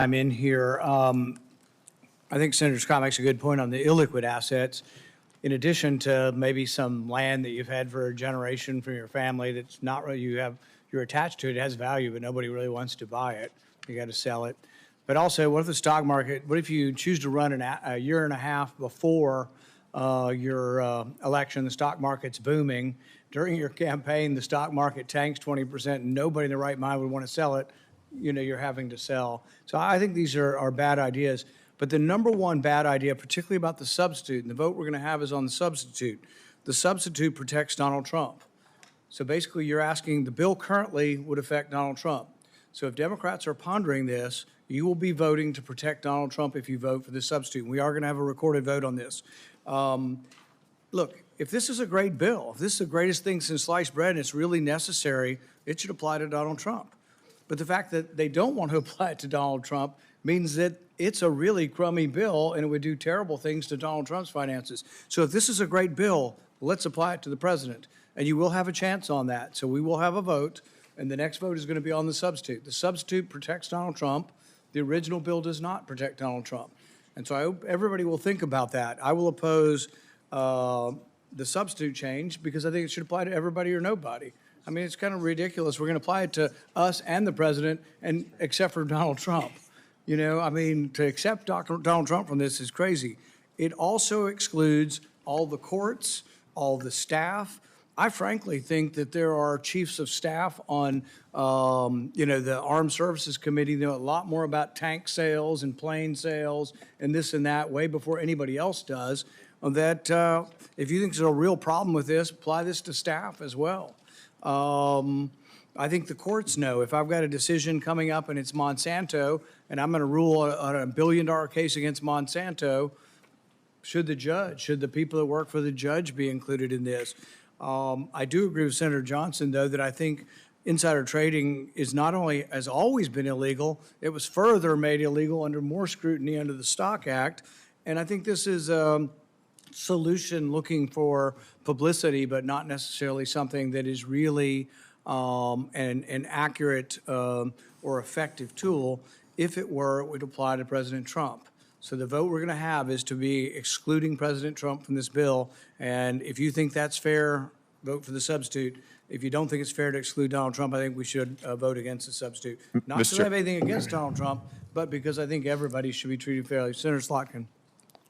I'm in here. I think Senator Scott makes a good point on the illiquid assets. In addition to maybe some land that you've had for a generation from your family that's not really, you're attached to it, it has value, but nobody really wants to buy it. You got to sell it. But also, what if the stock market, what if you choose to run a year and a half before your election, the stock market's booming. During your campaign, the stock market tanks 20%, and nobody in their right mind would want to sell it. You know, you're having to sell. So I think these are bad ideas. But the number one bad idea, particularly about the substitute, and the vote we're going to have is on the substitute. The substitute protects Donald Trump. So basically, you're asking, the bill currently would affect Donald Trump. So if Democrats are pondering this, you will be voting to protect Donald Trump if you vote for the substitute. We are going to have a recorded vote on this. Look, if this is a great bill, if this is the greatest thing since sliced bread and it's really necessary, it should apply to Donald Trump. But the fact that they don't want to apply it to Donald Trump means that it's a really crummy bill and it would do terrible things to Donald Trump's finances. So if this is a great bill, let's apply it to the president. And you will have a chance on that. So we will have a vote, and the next vote is going to be on the substitute. The substitute protects Donald Trump. The original bill does not protect Donald Trump. And so I hope everybody will think about that. I will oppose the substitute change because I think it should apply to everybody or nobody. I mean, it's kind of ridiculous. We're going to apply it to us and the president, and except for Donald Trump. You know, I mean, to accept Donald Trump from this is crazy. It also excludes all the courts, all the staff. I frankly think that there are chiefs of staff on, you know, the Armed Services Committee that know a lot more about tank sales and plane sales and this and that way before anybody else does. That if you think there's a real problem with this, apply this to staff as well. I think the courts know. If I've got a decision coming up and it's Monsanto and I'm going to rule on a $1 billion case against Monsanto, should the people that work for the judge be included in this? I do agree with Senator Johnson, though, that I think insider trading is not only has always been illegal, it was further made illegal under more scrutiny under the Stock Act. And I think this is a solution looking for publicity, but not necessarily something that is really an accurate or effective tool. If it were, it would apply to President Trump. So the vote we're going to have is to be excluding President Trump from this bill. And if you think that's fair, vote for the substitute. If you don't think it's fair to exclude Donald Trump, I think we should vote against the substitute. Not because I have anything against Donald Trump, but because I think everybody should be treated fairly. Senator Slotkin.